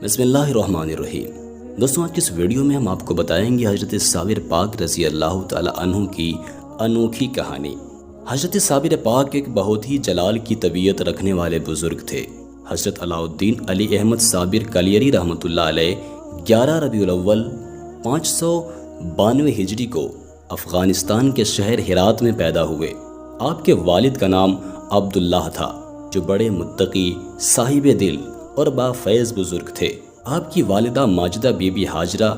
بسم اللہ الرحمن الرحیم۔ دوستوں، آج کی اس ویڈیو میں ہم آپ کو بتائیں گے حضرت صابر پاک رضی اللہ تعالی عنہ کی انوکھی کہانی۔ حضرت صابر پاک ایک بہت ہی جلال کی طبیعت رکھنے والے بزرگ تھے۔ حضرت علاء الدین علی احمد صابر کلیری رحمۃ اللہ علیہ 11 ربیع الاول 592 ہجری کو افغانستان کے شہر ہرات میں پیدا ہوئے۔ آپ کے والد کا نام عبداللہ تھا، جو بڑے متقی، صاحب دل اور با فیض بزرگ تھے۔ آپ کی والدہ ماجدہ بی بی ہاجرہ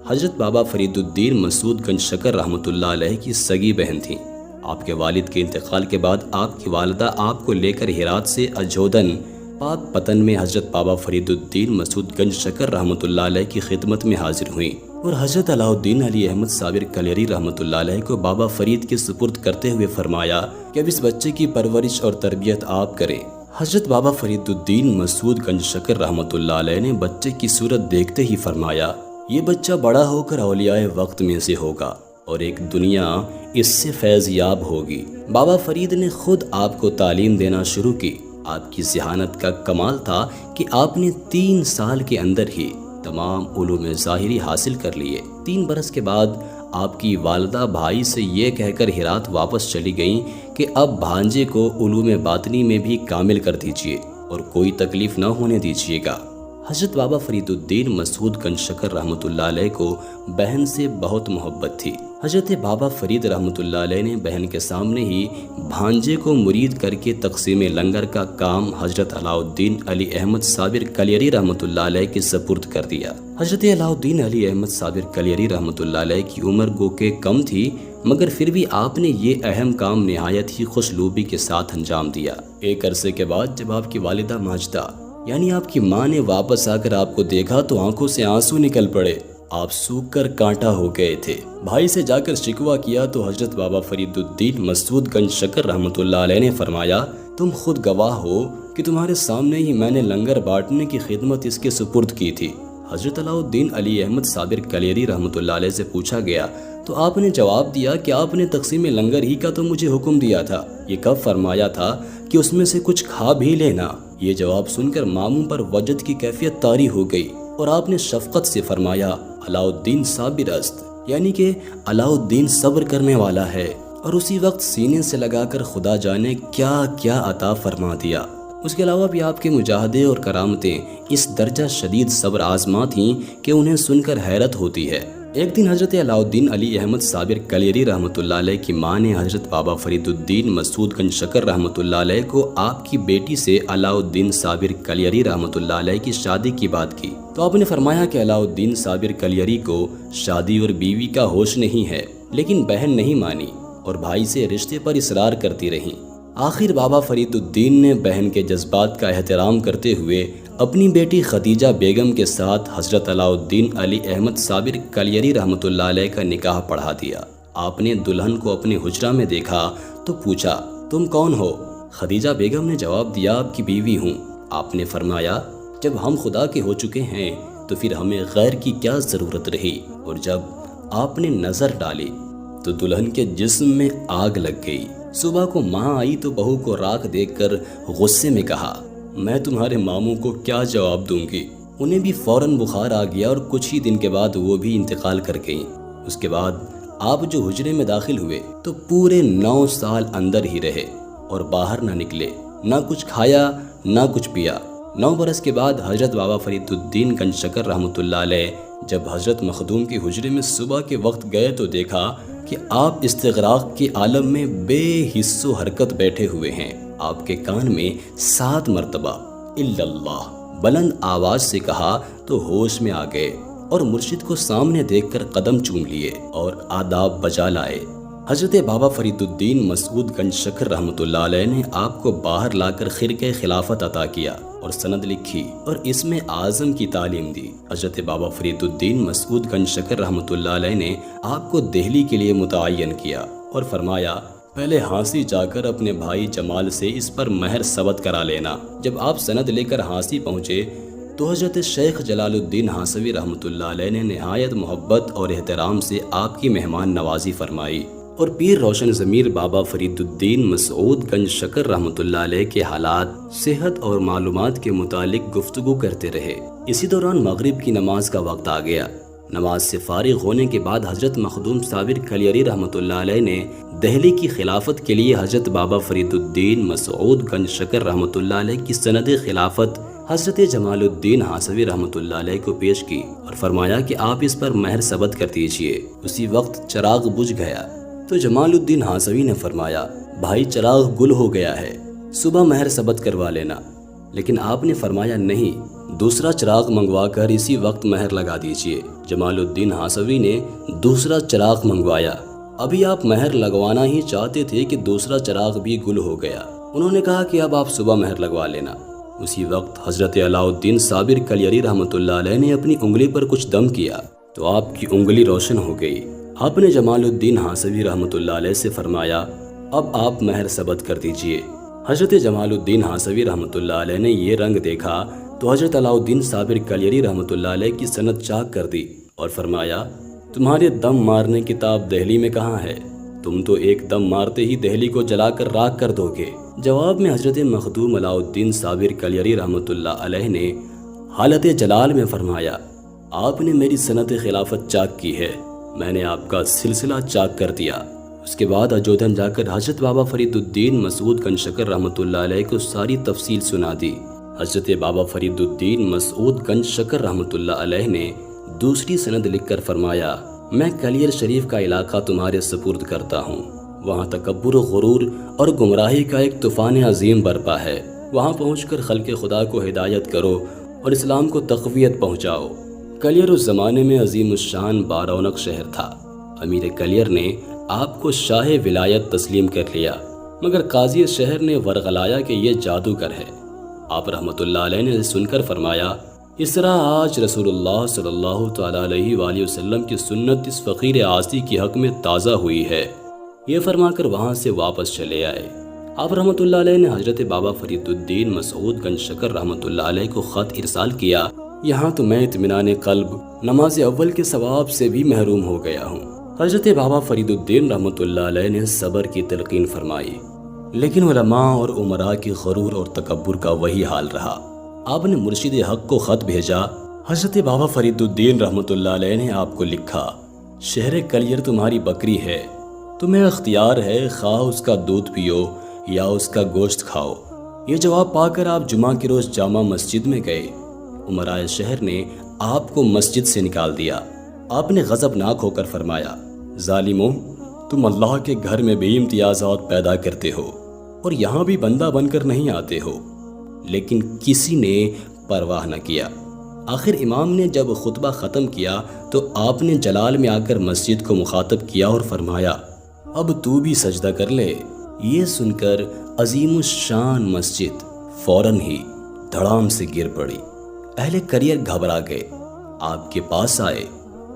حضرت بابا فرید الدین مسعود گنج شکر رحمۃ اللہ علیہ کی سگی بہن تھیں۔ آپ کے والد کے انتقال کے بعد آپ کی والدہ آپ کو لے کر ہرات سے اجودن پاک پتن میں حضرت بابا فرید الدین مسعود گنج شکر رحمۃ اللہ علیہ کی خدمت میں حاضر ہوئیں اور حضرت علاء الدین علی احمد صابر کلیری رحمۃ اللہ علیہ کو بابا فرید کے سپرد کرتے ہوئے فرمایا کہ اب اس بچے کی پرورش اور تربیت آپ کریں۔ حضرت بابا فرید الدین مسعود گنج شکر رحمۃ اللہ علیہ نے بچے کی صورت دیکھتے ہی فرمایا، یہ بچہ بڑا ہو کر اولیاء وقت میں سے ہوگا اور ایک دنیا اس سے فیض یاب ہوگی۔ بابا فرید نے خود آپ کو تعلیم دینا شروع کی۔ آپ کی ذہانت کا کمال تھا کہ آپ نے 3 سال کے اندر ہی تمام علوم ظاہری حاصل کر لیے۔ 3 برس کے بعد آپ کی والدہ بھائی سے یہ کہہ کر ہرات واپس چلی گئیں کہ اب بھانجے کو علوم باطنی میں بھی کامل کر دیجیے اور کوئی تکلیف نہ ہونے دیجیے گا۔ حضرت بابا فرید الدین مسعود گنج شکر رحمۃ اللہ علیہ کو بہن سے بہت محبت تھی۔ حضرت بابا فرید رحمۃ اللہ علیہ نے بہن کے سامنے ہی بھانجے کو مرید کر کے تقسیم لنگر کا کام حضرت علاء الدین علی احمد صابر کلیری رحمۃ اللہ علیہ کے سپرد کر دیا۔ حضرت علاء الدین علی احمد صابر کلیری رحمۃ اللہ علیہ کی عمر گو کہ کم تھی، مگر پھر بھی آپ نے یہ اہم کام نہایت ہی خوشلوبی کے ساتھ انجام دیا۔ ایک عرصے کے بعد جب آپ کی والدہ ماجدہ یعنی آپ کی ماں نے واپس آ کر آپ کو دیکھا تو آنکھوں سے آنسو نکل پڑے۔ آپ سوکھ کر کانٹا ہو گئے تھے۔ بھائی سے جا کر شکوہ کیا تو حضرت بابا فرید الدین مسعود گنج شکر رحمۃ اللہ علیہ نے فرمایا، تم خود گواہ ہو کہ تمہارے سامنے ہی میں نے لنگر بانٹنے کی خدمت اس کے سپرد کی تھی۔ حضرت علاء الدین علی احمد صابر کلیری رحمۃ اللہ علیہ سے پوچھا گیا تو آپ نے جواب دیا کہ آپ نے تقسیم لنگر ہی کا تو مجھے حکم دیا تھا، یہ کب فرمایا تھا کہ اس میں سے کچھ کھا بھی لینا۔ یہ جواب سن کر ماموں پر وجد کی کیفیت طاری ہو گئی اور آپ نے شفقت سے فرمایا، علاء الدین صابر است، یعنی کہ علاء الدین صبر کرنے والا ہے، اور اسی وقت سینے سے لگا کر خدا جانے کیا کیا عطا فرما دیا۔ اس کے علاوہ بھی آپ کے مجاہدے اور کرامتیں اس درجہ شدید صبر آزما تھیں کہ انہیں سن کر حیرت ہوتی ہے۔ ایک دن حضرت علاء الدین علی احمد صابر کلیری رحمۃ اللہ علیہ کی ماں نے حضرت بابا فرید الدین مسعود گنج شکر رحمۃ اللہ علیہ کو آپ کی بیٹی سے علاء الدین صابر کلیری رحمۃ اللہ علیہ کی شادی کی بات کی تو آپ نے فرمایا کہ علاء الدین صابر کلیری کو شادی اور بیوی کا ہوش نہیں ہے، لیکن بہن نہیں مانی اور بھائی سے رشتے پر اصرار کرتی رہیں۔ آخر بابا فرید الدین نے بہن کے جذبات کا احترام کرتے ہوئے اپنی بیٹی خدیجہ بیگم کے ساتھ حضرت علاء الدین علی احمد صابر کلیری رحمۃ اللہ علیہ کا نکاح پڑھا دیا۔ آپ نے دلہن کو اپنے حجرہ میں دیکھا تو پوچھا، تم کون ہو؟ خدیجہ بیگم نے جواب دیا، آپ کی بیوی ہوں۔ آپ نے فرمایا، جب ہم خدا کے ہو چکے ہیں تو پھر ہمیں غیر کی کیا ضرورت رہی؟ اور جب آپ نے نظر ڈالی تو دلہن کے جسم میں آگ لگ گئی۔ صبح کو ماں آئی تو بہو کو راکھ دیکھ کر غصے میں کہا، میں تمہارے ماموں کو کیا جواب دوں گی؟ انہیں بھی فوراً بخار آ گیا اور کچھ ہی دن کے بعد وہ بھی انتقال کر گئیں۔ اس کے بعد آپ جو حجرے میں داخل ہوئے تو پورے 9 سال اندر ہی رہے اور باہر نہ نکلے، نہ کچھ کھایا نہ کچھ پیا۔ 9 برس کے بعد حضرت بابا فرید الدین گنج شکر رحمۃ اللہ علیہ جب حضرت مخدوم کے حجرے میں صبح کے وقت گئے تو دیکھا کہ آپ استغراق کے عالم میں بے حس و حرکت بیٹھے ہوئے ہیں۔ آپ کے کان میں 7 مرتبہ الا اللہ بلند آواز سے کہا تو ہوش میں آ گئے اور مرشد کو سامنے دیکھ کر قدم چوم لیے اور آداب بجا لائے۔ حضرت بابا فرید الدین مسعود گنج شکر رحمۃ اللہ علیہ نے آپ کو باہر لا کر خرقہ خلافت عطا کیا اور سند لکھی اور اس میں اعظم کی تعلیم دی۔ حضرت بابا فرید الدین مسعود گنج شکر رحمۃ اللہ علیہ نے آپ کو دہلی کے لیے متعین کیا اور فرمایا، پہلے ہانسی جا کر اپنے بھائی جمال سے اس پر مہر ثبت کرا لینا۔ جب آپ سند لے کر ہانسی پہنچے تو حضرت شیخ جلال الدین ہانسوی رحمۃ اللہ علیہ نے نہایت محبت اور احترام سے آپ کی مہمان نوازی فرمائی اور پیر روشن ضمیر بابا فرید الدین مسعود گنج شکر رحمۃ اللہ علیہ کے حالات، صحت اور معلومات کے متعلق گفتگو کرتے رہے۔ اسی دوران مغرب کی نماز کا وقت آ گیا۔ نماز سے فارغ ہونے کے بعد حضرت مخدوم صابر کلیری رحمۃ اللہ علیہ نے دہلی کی خلافت کے لیے حضرت بابا فرید الدین مسعود گنج شکر رحمۃ اللہ علیہ کی سند خلافت حضرت جمال الدین ہاسوی رحمۃ اللہ علیہ کو پیش کی اور فرمایا کہ آپ اس پر مہر ثبت کر دیجئے۔ اسی وقت چراغ بجھ گیا تو جمال الدین ہاسوی نے فرمایا، بھائی چراغ گل ہو گیا ہے، صبح مہر ثبت کروا لینا۔ لیکن آپ نے فرمایا نہیں، دوسرا چراغ منگوا کر اسی وقت مہر لگا دیجئے۔ جمال الدین ہاسوی نے دوسرا چراغ منگوایا۔ ابھی آپ مہر لگوانا ہی چاہتے تھے کہ دوسرا چراغ بھی گل ہو گیا۔ انہوں نے کہا کہ اب آپ صبح مہر لگوا لینا۔ اسی وقت حضرت علاء الدین صابر کلیری رحمۃ اللہ علیہ نے اپنی انگلی پر کچھ دم کیا تو آپ کی انگلی روشن ہو گئی۔ آپ نے جمال الدین ہاسوی رحمۃ اللہ علیہ سے فرمایا، اب آپ مہر ثبت کر دیجئے۔ حضرت جمال الدین ہاسوی رحمۃ اللہ علیہ نے یہ رنگ دیکھا تو حضرت علاء الدین صابر کلیری رحمۃ اللہ علیہ کی سند چاک کر دی اور فرمایا، تمہارے دم مارنے کی تاب دہلی میں کہاں ہے؟ تم تو ایک دم مارتے ہی دہلی کو جلا کر راکھ کر دو گے۔ جواب میں حضرت مخدوم علاء الدین صابر کلیری رحمۃ اللہ علیہ نے حالت جلال میں فرمایا، آپ نے میری سند خلافت چاک کی ہے، میں نے آپ کا سلسلہ چاک کر دیا۔ اس کے بعد اجودھن جا کر حضرت بابا فرید الدین مسعود گنج شکر رحمۃ اللہ علیہ کو ساری تفصیل سنا دی۔ حضرت بابا فرید الدین مسعود گنج شکر رحمۃ اللہ علیہ نے دوسری سند لکھ کر فرمایا، میں کلیر شریف کا علاقہ تمہارے سپرد کرتا ہوں، وہاں تکبر و غرور اور گمراہی کا ایک طوفان عظیم برپا ہے، وہاں پہنچ کر خلق خدا کو ہدایت کرو اور اسلام کو تقویت پہنچاؤ۔ کلیر اس زمانے میں عظیم الشان بارونق شہر تھا۔ امیر کلیر نے آپ کو شاہ ولایت تسلیم کر لیا، مگر قاضی شہر نے ورغلایا کہ یہ جادوگر ہے۔ آپ رحمۃ اللہ علیہ نے سن کر فرمایا، اس طرح آج رسول اللہ صلی اللہ تعالیٰ علیہ وآلہ وسلم کی سنت اس فقیر عاصی کی حق میں تازہ ہوئی ہے۔ یہ فرما کر وہاں سے واپس چلے آئے۔ آپ رحمۃ اللہ علیہ نے حضرت بابا فرید الدین مسعود گنج شکر رحمۃ اللہ علیہ کو خط ارسال کیا، یہاں تو میں اطمینان قلب نماز اول کے ثواب سے بھی محروم ہو گیا ہوں۔ حضرت بابا فرید الدین رحمۃ اللہ علیہ نے صبر کی تلقین فرمائی، لیکن علماء اور عمراء کی غرور اور تکبر کا وہی حال رہا۔ آپ نے مرشد حق کو خط بھیجا۔ حضرت بابا فرید الدین رحمۃ اللہ علیہ نے آپ کو لکھا، شہر کلیر تمہاری بکری ہے، تمہیں اختیار ہے خواہ اس کا دودھ پیو یا اس کا گوشت کھاؤ۔ یہ جواب پا کر آپ جمعہ کے روز جامع مسجد میں گئے۔ عمرائے شہر نے آپ کو مسجد سے نکال دیا۔ آپ نے غضبناک ہو کر فرمایا، ظالموں، تم اللہ کے گھر میں بے امتیازات پیدا کرتے ہو اور یہاں بھی بندہ بن کر نہیں آتے ہو۔ لیکن کسی نے پرواہ نہ کیا۔ آخر امام نے جب خطبہ ختم کیا تو آپ نے جلال میں آ کر مسجد کو مخاطب کیا اور فرمایا، اب تو بھی سجدہ کر لے۔ یہ سن کر عظیم الشان مسجد فوراً ہی دھڑام سے گر پڑی۔ اہل کلیر گھبرا گئے، آپ کے پاس آئے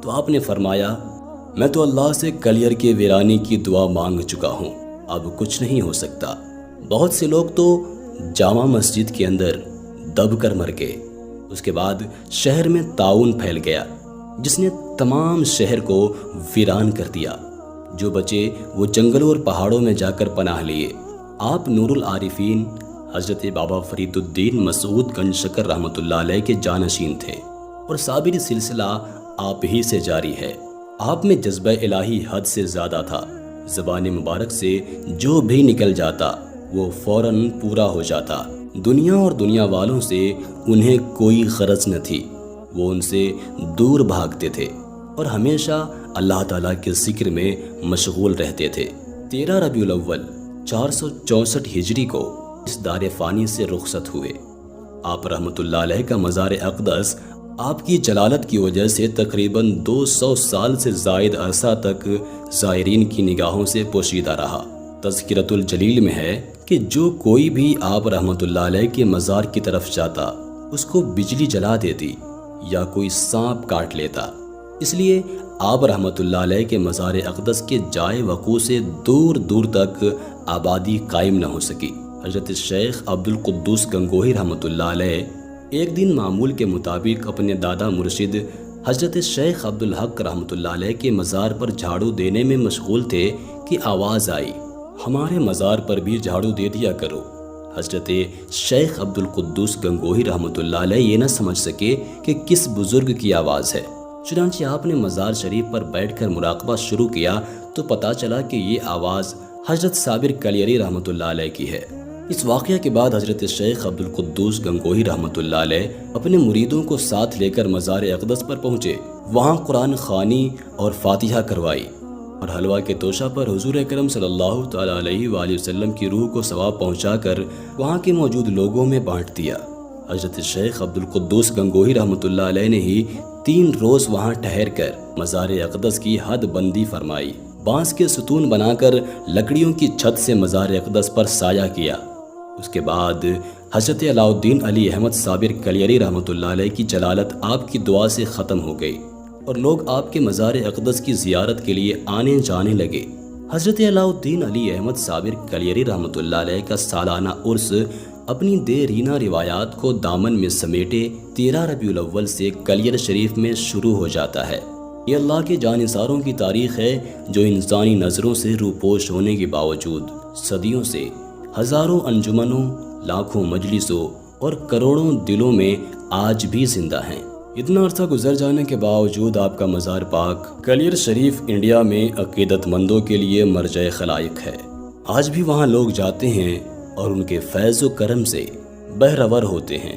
تو آپ نے فرمایا، میں تو اللہ سے کلیر کے ویرانی کی دعا مانگ چکا ہوں، اب کچھ نہیں ہو سکتا۔ بہت سے لوگ تو جامع مسجد کے اندر دب کر مر گئے۔ اس کے بعد شہر میں طاعون پھیل گیا جس نے تمام شہر کو ویران کر دیا۔ جو بچے وہ جنگلوں اور پہاڑوں میں جا کر پناہ لیے۔ آپ نور العارفین حضرت بابا فرید الدین مسعود گنج شکر رحمۃ اللہ علیہ کے جانشین تھے اور صابری سلسلہ آپ ہی سے جاری ہے۔ آپ میں جذبہ الہی حد سے زیادہ تھا۔ زبان مبارک سے جو بھی نکل جاتا وہ فوراً پورا ہو جاتا۔ دنیا اور دنیا والوں سے انہیں کوئی غرض نہ تھی، وہ ان سے دور بھاگتے تھے اور ہمیشہ اللہ تعالیٰ کے ذکر میں مشغول رہتے تھے۔ 13 ربیع الاول 464 ہجری کو اس دار فانی سے رخصت ہوئے۔ آپ رحمۃ اللہ علیہ کا مزار اقدس آپ کی جلالت کی وجہ سے تقریباً 200 سال سے زائد عرصہ تک زائرین کی نگاہوں سے پوشیدہ رہا۔ تذکرۃ الجلیل میں ہے کہ جو کوئی بھی آپ رحمۃ اللہ علیہ کے مزار کی طرف جاتا اس کو بجلی جلا دیتی یا کوئی سانپ کاٹ لیتا۔ اس لیے آپ رحمۃ اللہ علیہ کے مزار اقدس کے جائے وقوع سے دور دور تک آبادی قائم نہ ہو سکی۔ حضرت شیخ عبد القدوس گنگوہی رحمۃ اللہ علیہ ایک دن معمول کے مطابق اپنے دادا مرشد حضرت شیخ عبد الحق رحمۃ اللہ علیہ کے مزار پر جھاڑو دینے میں مشغول تھے کہ آواز آئی، ہمارے مزار پر بھی جھاڑو دے دیا کرو۔ حضرت شیخ عبدالقدوس گنگوہی رحمۃ اللہ علیہ یہ نہ سمجھ سکے کہ کس بزرگ کی آواز ہے، چنانچہ آپ نے مزار شریف پر بیٹھ کر مراقبہ شروع کیا تو پتہ چلا کہ یہ آواز حضرت صابر کلیری رحمۃ اللہ علیہ کی ہے۔ اس واقعہ کے بعد حضرت شیخ عبدالقدوس گنگوہی رحمۃ اللہ علیہ اپنے مریدوں کو ساتھ لے کر مزار اقدس پر پہنچے، وہاں قرآن خوانی اور فاتحہ کروائی اور حلوہ کے توشہ پر حضور اکرم صلی اللہ تعالیٰ علیہ وآلہ وسلم کی روح کو ثواب پہنچا کر وہاں کے موجود لوگوں میں بانٹ دیا۔ حضرت شیخ عبدالقدوس گنگوہی رحمۃ اللہ علیہ نے ہی 3 روز وہاں ٹھہر کر مزار اقدس کی حد بندی فرمائی، بانس کے ستون بنا کر لکڑیوں کی چھت سے مزار اقدس پر سایہ کیا۔ اس کے بعد حضرت علاء الدین علی احمد صابر کلیری رحمۃ اللہ علیہ کی جلالت آپ کی دعا سے ختم ہو گئی اور لوگ آپ کے مزار اقدس کی زیارت کے لیے آنے جانے لگے۔ حضرت علاء الدین علی احمد صابر کلیری رحمۃ اللہ علیہ کا سالانہ عرس اپنی دیرینہ روایات کو دامن میں سمیٹے 13 ربیع الاول سے کلیر شریف میں شروع ہو جاتا ہے۔ یہ اللہ کے جانثاروں کی تاریخ ہے جو انسانی نظروں سے روپوش ہونے کے باوجود صدیوں سے ہزاروں انجمنوں، لاکھوں مجلسوں اور کروڑوں دلوں میں آج بھی زندہ ہیں۔ اتنا عرصہ گزر جانے کے باوجود آپ کا مزار پاک کلیر شریف انڈیا میں عقیدت مندوں کے لیے مرجع خلائق ہے۔ آج بھی وہاں لوگ جاتے ہیں اور ان کے فیض و کرم سے بہرور ہوتے ہیں۔